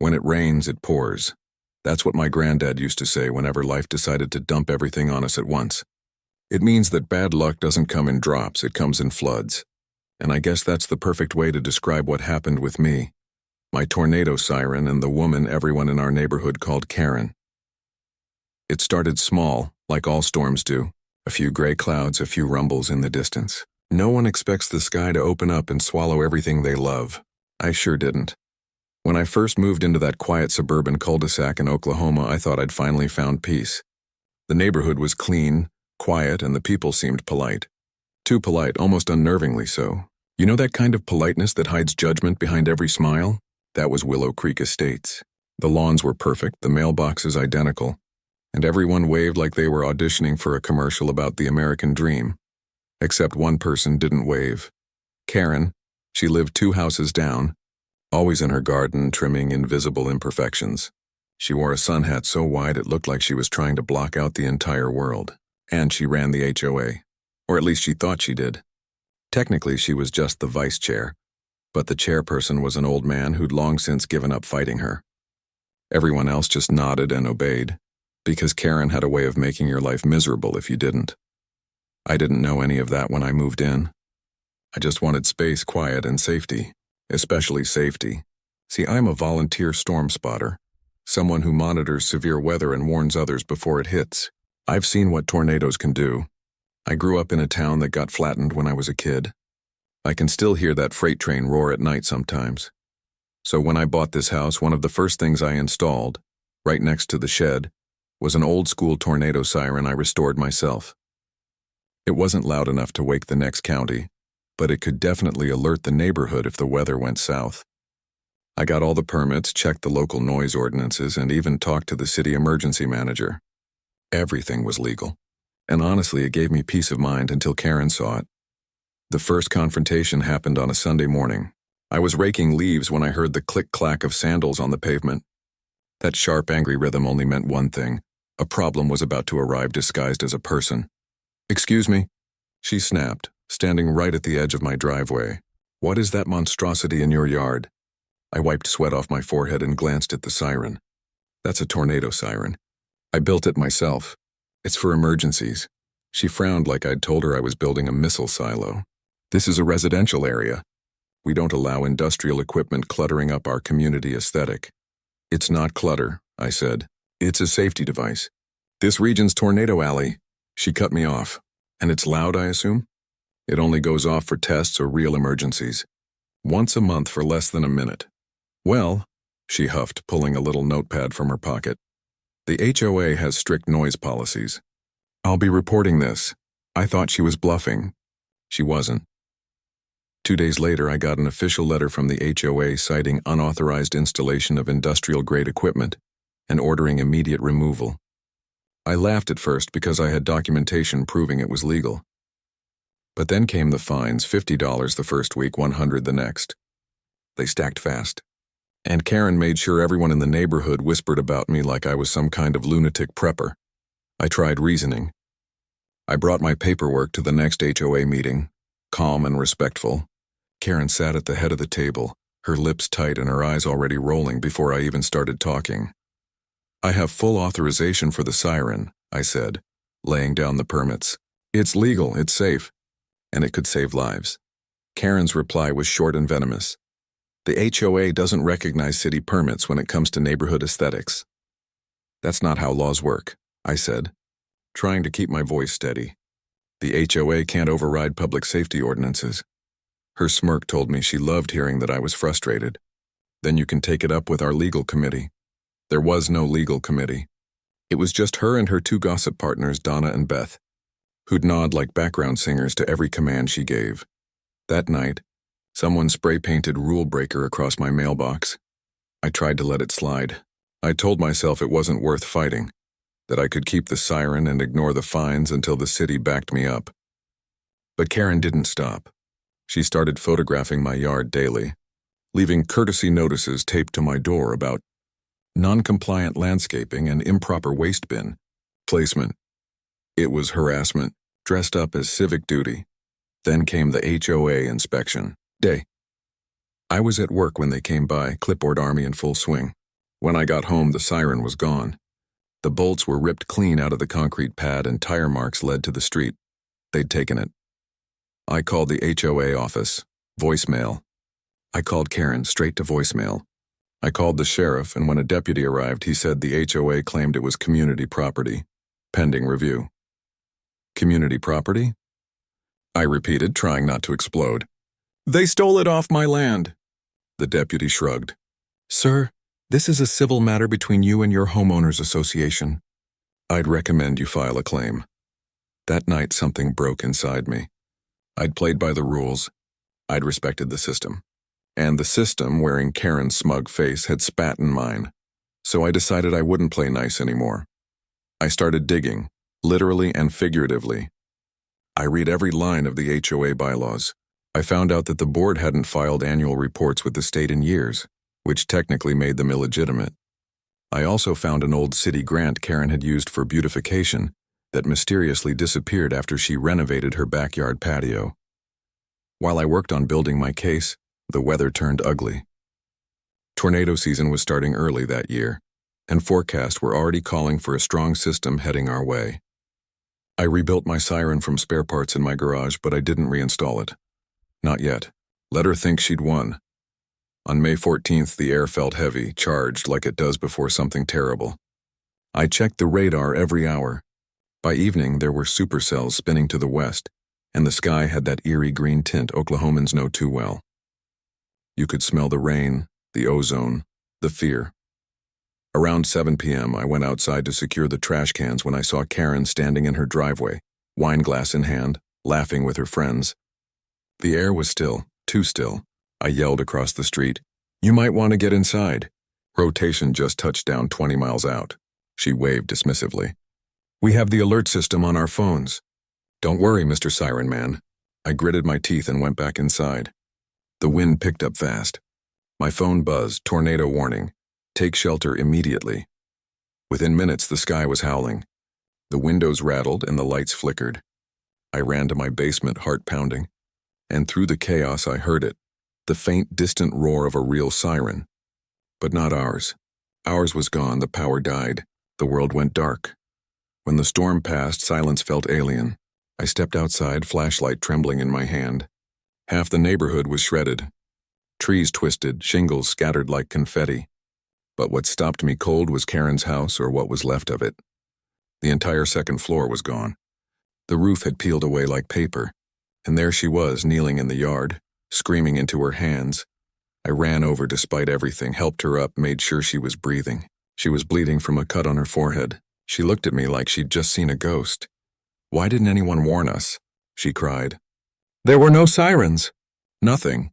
When it rains, it pours. That's what my granddad used to say whenever life decided to dump everything on us at once. It means that bad luck doesn't come in drops, it comes in floods. And I guess that's the perfect way to describe what happened with me, my tornado siren, and the woman everyone in our neighborhood called Karen. It started small, like all storms do. A few gray clouds, a few rumbles in the distance. No one expects the sky to open up and swallow everything they love. I sure didn't. When I first moved into that quiet suburban cul-de-sac in Oklahoma, I thought I'd finally found peace. The neighborhood was clean, quiet, and the people seemed polite. Too polite, almost unnervingly so. You know that kind of politeness that hides judgment behind every smile? That was Willow Creek Estates. The lawns were perfect, the mailboxes identical, and everyone waved like they were auditioning for a commercial about the American dream. Except one person didn't wave. Karen. She lived 2 houses down, always in her garden trimming invisible imperfections. She wore a sun hat so wide it looked like she was trying to block out the entire world. And she ran the HOA. Or at least she thought she did. Technically, she was just the vice chair, but the chairperson was an old man who'd long since given up fighting her. Everyone else just nodded and obeyed, because Karen had a way of making your life miserable if you didn't. I didn't know any of that when I moved in. I just wanted space, quiet, and safety. Especially safety. See, I'm a volunteer storm spotter, someone who monitors severe weather and warns others before it hits. I've seen what tornadoes can do. I grew up in a town that got flattened when I was a kid. I can still hear that freight train roar at night sometimes. So when I bought this house, one of the first things I installed, right next to the shed, was an old-school tornado siren I restored myself. It wasn't loud enough to wake the next county, but it could definitely alert the neighborhood if the weather went south. I got all the permits, checked the local noise ordinances, and even talked to the city emergency manager. Everything was legal. And honestly, it gave me peace of mind until Karen saw it. The first confrontation happened on a Sunday morning. I was raking leaves when I heard the click-clack of sandals on the pavement. That sharp, angry rhythm only meant one thing. A problem was about to arrive disguised as a person. "Excuse me," she snapped, standing right at the edge of my driveway. "What is that monstrosity in your yard?" I wiped sweat off my forehead and glanced at the siren. "That's a tornado siren. I built it myself. It's for emergencies." She frowned like I'd told her I was building a missile silo. "This is a residential area. We don't allow industrial equipment cluttering up our community aesthetic." "It's not clutter," I said. "It's a safety device. This region's tornado alley." She cut me off. "And it's loud, I assume?" "It only goes off for tests or real emergencies. Once a month for less than a minute." "Well," she huffed, pulling a little notepad from her pocket, "the HOA has strict noise policies. I'll be reporting this." I thought she was bluffing. She wasn't. 2 days later, I got an official letter from the HOA citing unauthorized installation of industrial-grade equipment and ordering immediate removal. I laughed at first because I had documentation proving it was legal. But then came the fines, $50 the first week, $100 the next. They stacked fast. And Karen made sure everyone in the neighborhood whispered about me like I was some kind of lunatic prepper. I tried reasoning. I brought my paperwork to the next HOA meeting, calm and respectful. Karen sat at the head of the table, her lips tight and her eyes already rolling before I even started talking. "I have full authorization for the siren," I said, laying down the permits. "It's legal, it's safe, and it could save lives." Karen's reply was short and venomous. "The HOA doesn't recognize city permits when it comes to neighborhood aesthetics." "That's not how laws work," I said, trying to keep my voice steady. "The HOA can't override public safety ordinances." Her smirk told me she loved hearing that I was frustrated. "Then you can take it up with our legal committee." There was no legal committee. It was just her and her 2 gossip partners, Donna and Beth, who'd nod like background singers to every command she gave. That night, someone spray-painted rule breaker across my mailbox. I tried to let it slide. I told myself it wasn't worth fighting, that I could keep the siren and ignore the fines until the city backed me up. But Karen didn't stop. She started photographing my yard daily, leaving courtesy notices taped to my door about non-compliant landscaping and improper waste bin placement. It was harassment, dressed up as civic duty. Then came the HOA inspection day. I was at work when they came by, clipboard army in full swing. When I got home, the siren was gone. The bolts were ripped clean out of the concrete pad and tire marks led to the street. They'd taken it. I called the HOA office. Voicemail. I called Karen straight to voicemail. I called the sheriff, and when a deputy arrived, he said the HOA claimed it was community property. Pending review. Community property? I repeated, trying not to explode. They stole it off my land. The deputy shrugged. Sir, this is a civil matter between you and your homeowners association. I'd recommend you file a claim. That night, something broke inside me. I'd played by the rules. I'd respected the system. And the system, wearing Karen's smug face, had spat in mine. So I decided I wouldn't play nice anymore. I started digging, literally and figuratively. I read every line of the HOA bylaws. I found out that the board hadn't filed annual reports with the state in years, which technically made them illegitimate. I also found an old city grant Karen had used for beautification that mysteriously disappeared after she renovated her backyard patio. While I worked on building my case, the weather turned ugly. Tornado season was starting early that year, and forecasts were already calling for a strong system heading our way. I rebuilt my siren from spare parts in my garage, but I didn't reinstall it. Not yet. Let her think she'd won. On May 14th, the air felt heavy, charged like it does before something terrible. I checked the radar every hour. By evening, there were supercells spinning to the west, and the sky had that eerie green tint Oklahomans know too well. You could smell the rain, the ozone, the fear. Around 7 p.m., I went outside to secure the trash cans when I saw Karen standing in her driveway, wine glass in hand, laughing with her friends. The air was still, too still. I yelled across the street, "You might want to get inside." Rotation just touched down 20 miles out. She waved dismissively. "We have the alert system on our phones." "Don't worry, Mr. Siren Man." I gritted my teeth and went back inside. The wind picked up fast. My phone buzzed, tornado warning. Take shelter immediately. Within minutes, the sky was howling. The windows rattled and the lights flickered. I ran to my basement, heart pounding. And through the chaos, I heard it. The faint, distant roar of a real siren. But not ours. Ours was gone, the power died. The world went dark. When the storm passed, silence felt alien. I stepped outside, flashlight trembling in my hand. Half the neighborhood was shredded. Trees twisted, shingles scattered like confetti. But what stopped me cold was Karen's house, or what was left of it. The entire second floor was gone. The roof had peeled away like paper, and there she was, kneeling in the yard, screaming into her hands. I ran over despite everything, helped her up, made sure she was breathing. She was bleeding from a cut on her forehead. She looked at me like she'd just seen a ghost. "Why didn't anyone warn us?" she cried. "There were no sirens." "Nothing.